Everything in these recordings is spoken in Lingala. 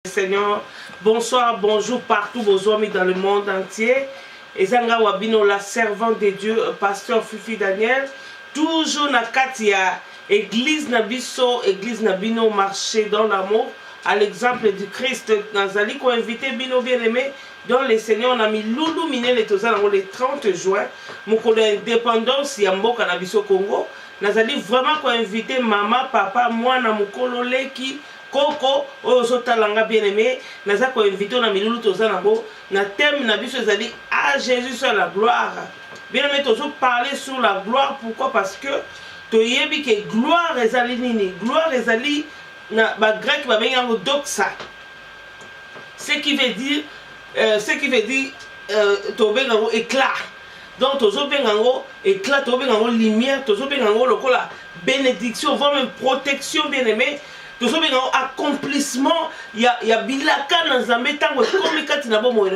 Seigneur, bonsoir, bonjour partout, vos amis dans le monde entier. Ezanga Wabino, la servante de Dieu, pasteur Fifi Daniel, toujours na katia, église Nabiso, église Nabino, marché dans l'amour, à l'exemple du Christ. Nazali ko invité Bino bien-aimé, dans le Seigneur, on a mis Loulou Miné le le 30 juin, mon indépendance, Yamboka Nabiso Congo. Nazali vraiment ko invité maman, papa, moi, na mukolo leki, Koko, Ozotalanga bien-aimé, naza ko invité na milulu tozanango, na thème na biso ezali à Jésus sur la gloire. Bien-aimé, tozo parler sur la gloire, pourquoi? Parce que toyebi ke gloire ezali nini? Gloire ezali na ba grec ba bengango doxa. Ce qui veut dire tobengango éclat. Donc tozo bengango éclat, tozo bengango lumière, tozo bengango lokola bénédiction, voire même protection, bien-aimé. Tout ça, accomplissement, il y a bilaka dans Zambé, tango comme kati na bomo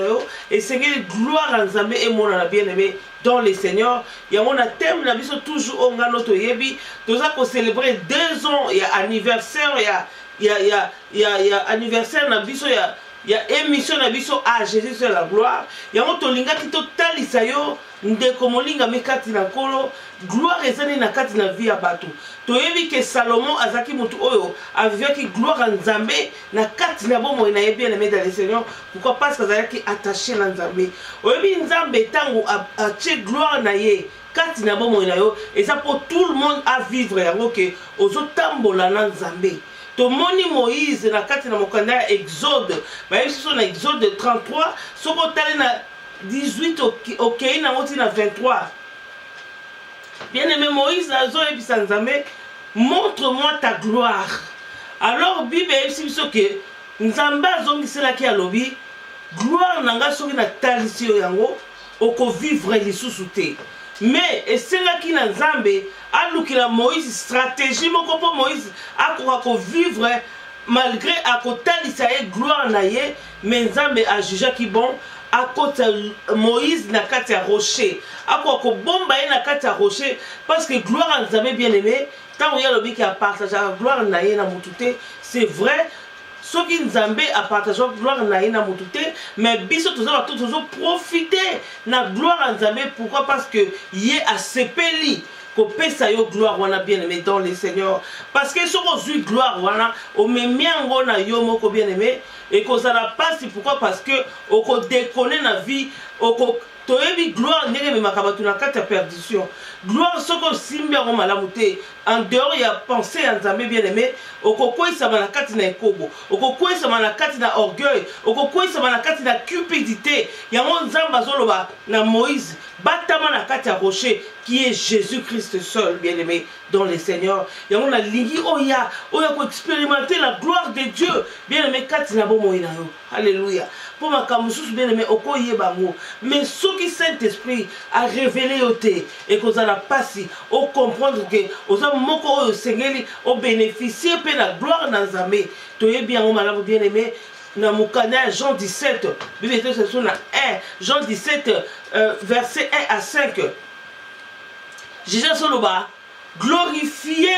et Seigneur gloire en Zambé et mon bien-aimé dans les Seigneurs. Il y a mon thème na biso toujours on gagne notre yebi. Tout ça qu'on célébrer 2 ans, il y a anniversaire, il y a anniversaire na biso, il y a émission na biso à Jésus sur la gloire. Il y a mon tolinga qui total isayo ndeko molinga mekati na kolo gloire ezali na kati na vie ya bato. Toyebi ke Salomon azaki mutu oyo avivaki gloire en Nzambe na kati na bomo na yebi na dans le Seigneur. Pourquoi? Parce que azaki attaché na Nzambe. Oyebi Nzambe tango a gloire na ye kati na bomo na yo et ça pour tout le monde à vivre yango ke ozotambola na Nzambe. Tomoni Moïse na kati na mokanda Exode. Ba yebi so na Exode 33 soko tali na 18 ok na moti na 23. Bien-aimé Moïse, montre-moi ta gloire. Alors, Bible est que Nzamba zongisela ki alobi, gloire nanga soki na talisi yo yango, oko vivre lisusu te. Mais esenga ki na Nzambe, alukila Moïse stratégie moko po Moïse akoka ko vivre malgré akotalisa ye gloire na ye, mais Nzambe a jugé ki bon. À côté Moïse na kati ya rocher, à quoi ko bomba na kati ya rocher, parce que gloire à Nzambe bien-aimé, tant il y a le qui a partagé la gloire na ye na mutute, c'est vrai. Ce qui Nzambe a partagé la gloire na ye na mutute, mais biso toujours profiter na gloire à Nzambe. Pourquoi? Parce que yé a sepeli ko pesa yo gloire wana bien-aimé dans les Seigneurs. Parce que si on gloire wana, o memiango na yo moko bien-aimé. Et qu'on ça la passe, pourquoi? Parce que on déconne la vie, on toyebi gloire ndenge makabatu na kati ya perdition. Gloire soko simbia ko malamuté. En dehors il y a pensée en Nzambe bien-aimé, okokwesa na kati na ekobo, okokwesa na kati na orgueil, okokwesa na kati na cupidité. Yango Nzamba zoloba na Moïse, batama na kati ya rocher qui est Jésus-Christ seul, bien-aimé dans les Seigneurs. Yango na lingi oya ko expérimenter la gloire de Dieu, bien-aimé kati na bomo ina yo. Alléluia. Pour ma kamusus bien-aimé okoye bango, mais ce qui Saint-Esprit a révélé au té et qu'on a la passi au comprendre que aux moko au Seigneur au bénéficier de la gloire dans Nzambe. Toye bien au malade bien-aimé na mukana Jean 17 Bible c'est sur na 1 Jean 17 verset 1 à 5. Jésus soloba glorifier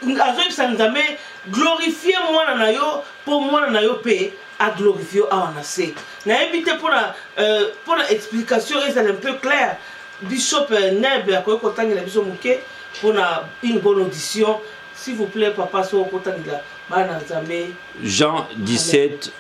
azoy Nzambe, glorifier moi na yo pour moi na yo pe à glorifier à anase. Na évité pour la explication est un peu clair. Bishop Neb a quoi content la bishop Mouké pour une bonne audition. S'il vous plaît, papa, sois content de la Jean 17,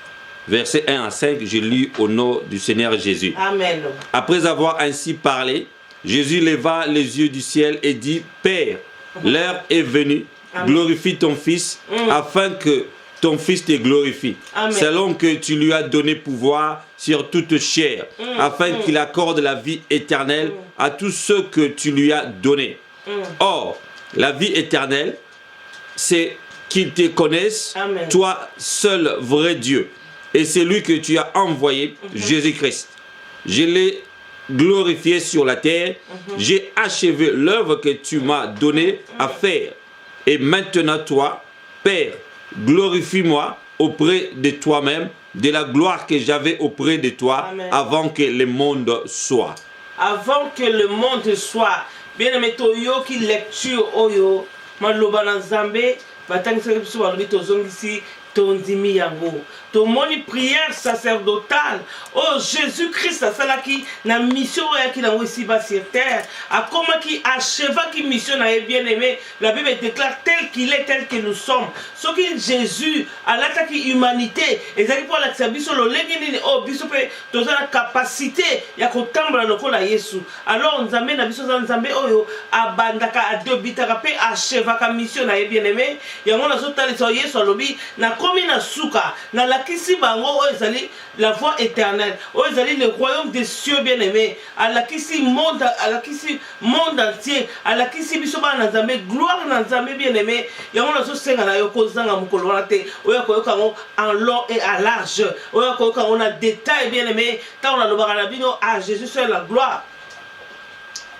verset 1 à 5, je lis au nom du Seigneur Jésus. Amen. Après avoir ainsi parlé, Jésus leva les yeux du ciel et dit, Père, l'heure est venue, glorifie ton Fils, afin que ton Fils te glorifie, selon que tu lui as donné pouvoir sur toute chair, afin qu'il accorde la vie éternelle à tous ceux que tu lui as donnés. Or, la vie éternelle, c'est qu'ils te connaissent, toi seul vrai Dieu, et c'est lui que tu as envoyé, Jésus-Christ. Je l'ai glorifié sur la terre, j'ai achevé l'œuvre que tu m'as donnée à faire. Et maintenant, toi, Père, glorifie-moi auprès de toi-même, de la gloire que j'avais auprès de toi avant que le monde soit. Avant que le monde soit. Bien aimé, toyo qui lecture oyo, maloba na Nzambe, batangisa biso balobi tozongisi tondimi yango tomoni prière sacerdotale oh Jésus-Christ asalaki na mission oyaki nango ici bas sur terre akomaki achevaki mission na ye bien-aimé. La Bible déclare tel qu'il est, tel que nous sommes. Ce qui Jésus alataki humanité ezali pour la biso lolenge nini oh biso pe toza na capacité ya kotambola lokola Yesu. Alors nzambe na biso za nzambe oyo abandaka adobitaka pe achevaka mission na ye bien-aimé. Yango nazotalisa Yesu alobi na komi na suka na lakisi bango oyo ezali la voie éternelle oyo ezali le royaume des cieux bien-aimé. Alakisi monde entier alakisi biso bana nzambe gloire na nzambe bien-aimé. Yango nazosenga na yo kozanga mokolo wana te oyo koyoka ngo en long et à large oyo koyoka ngo na détail bien-aimé. Tant on a lobaka na bino à Jésus seul la gloire.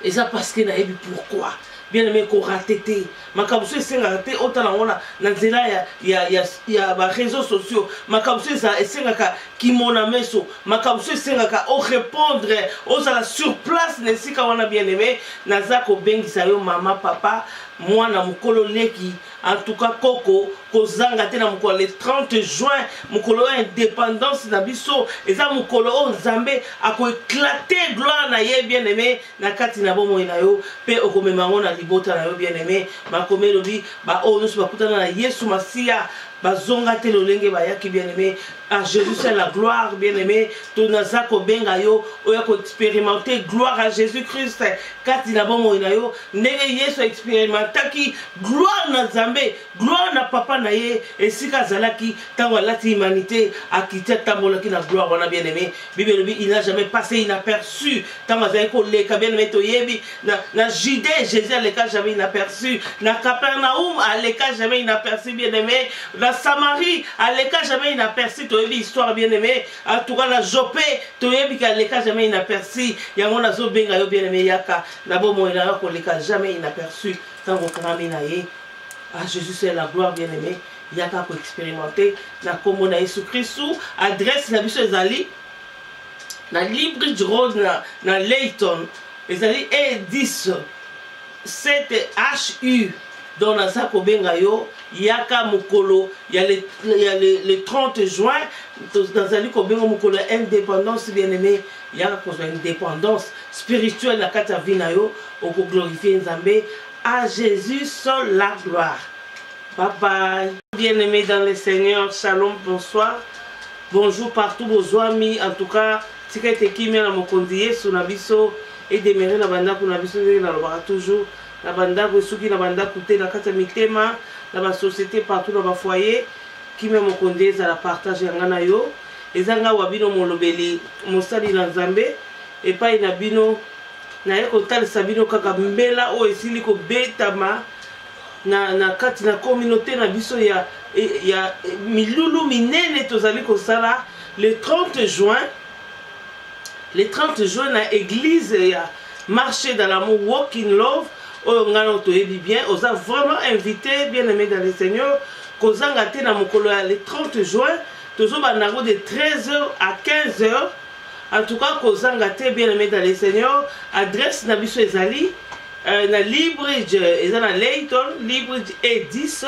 Et ça parce que nayebi pourquoi bien-aimé ko ratété makabuso esenga te otala ngona na nzela ya ba réseaux sociaux makabuso ça esengaka kimona meso makabuso esengaka o répondre ozala sur place nesika wana bien-aimé naza ko bengisa yo mama papa mwana mukolo leki en tout cas koko kozanga te na mukolo le 30 juin mukolo indépendance na biso eza mukolo o nzambe ako éclater gloire na ye bien-aimé na kati na bomoi na yo pe okomema ngona libota na yo bien-aimé makomelo bi ba o nyonso bakutana na Yesu Masia bazonga te lolenge bayaki bien-aimé à Jésus c'est la gloire bien-aimé tonaza ko benga yo oya ko expérimenter gloire à Jésus-Christ kati na bomoi na yo ndenge Yesu expérimentaki gloire na Nzambe gloire na papa na ye esika zalaki tango alati humanité akita tambolaki na gloire wana bien-aimé Bible il n'a jamais passé inaperçu tango azali ko leka bien-aimé toyebi na Judée Jésus aleka jamais inaperçu na Capernaum aleka jamais inaperçu bien-aimé na Samarie aleka jamais inaperçu toyebi histoire bien-aimé en tout cas na Jopé toyebi ka aleka jamais inaperçu yango nazo benga yo bien-aimé yaka na bomoi na yo ko leka jamais inaperçu tango kanami na ye ah Jésus c'est la gloire bien-aimé yaka ko expérimenter na kombo na Yesu Christu adresse na biso ezali na Libre du Road na Layton ezali E10 7HU dans la Sakobenga yo yaka mukolo ya le 30 juin dans ali kobenga mukolo indépendance bien-aimé yaka ko indépendance spirituelle na kata vina yo oko glorifier Nzambe à Jésus seul la gloire. Bye bye. Bien-aimés dans le Seigneur, shalom, bonsoir. Bonjour partout vos amis. En tout cas, si vous êtes qui na mokondi Yesu na biso et demeurer na banda ko na biso na lobaka toujours na banda ko suki na banda kote na kata mitema na ba société partout na ba foyer qui me mokondi za la partage yanga na yo ezanga wabino molobeli mosali na Nzambe et pas ina bino na ye kotalisa bino kaka mbela o esili ko betama na kati na communauté na biso ya milulu minene tozali kosala le 30 juin na église ya marché dans l'amour walk in love o ngana toyebi bien oza vraiment invité bien-aimé dans le Seigneur kozanga te na mokolo ya le 30 juin tozoba nango de 13h à 15h. En tout cas, kozanga te bien-aimé dans le Seigneur, adresse na biso ezali na Libridge ezana Layton Libridge E10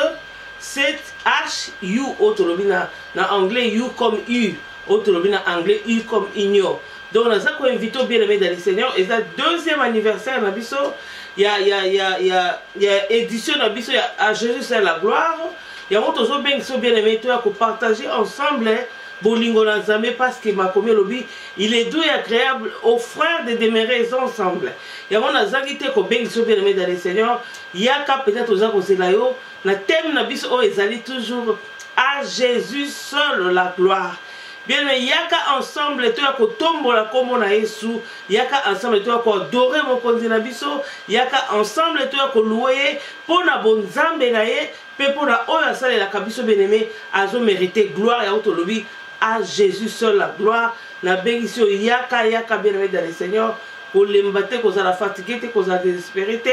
7HU autolobi na anglais U comme U autolobi na anglais U comme Igno. Donc on a ko invité bien-aimé dans le Seigneur et ça deuxième anniversaire na biso ya édition na biso ya à Jésus c'est la gloire. Ya moto zo bien-aimé to ya ko partager ensemble bolingo na Nzambe parce que makomi lobi il est doux et agréable aux frères de demeurer ensemble. Yango na zaki te ko bengiso bien-aimé dans le Seigneur yaka peut-être oza kozela yo na thème na biso o ezali toujours à Jésus seul la gloire. Bien-aimé yaka ensemble to ya ko tombola kombo na Yesu yaka ensemble to ya ko adorer mokonzi na biso yaka ensemble to ya ko louer pona bonzambe na ye pe pona oyo asalelaka biso bien-aimé azo mériter gloire ya otolobi à Jésus seul la gloire. Na bengisi yaka bien-aimé dans le Seigneur ko lembate ko za fatigué te ko za désespéré te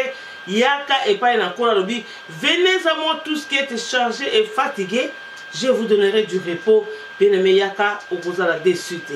yaka et pas na kola lobi venez à moi tous qui êtes chargés et fatigués je vous donnerai du repos bien-aimé yaka o ko za la déçu te.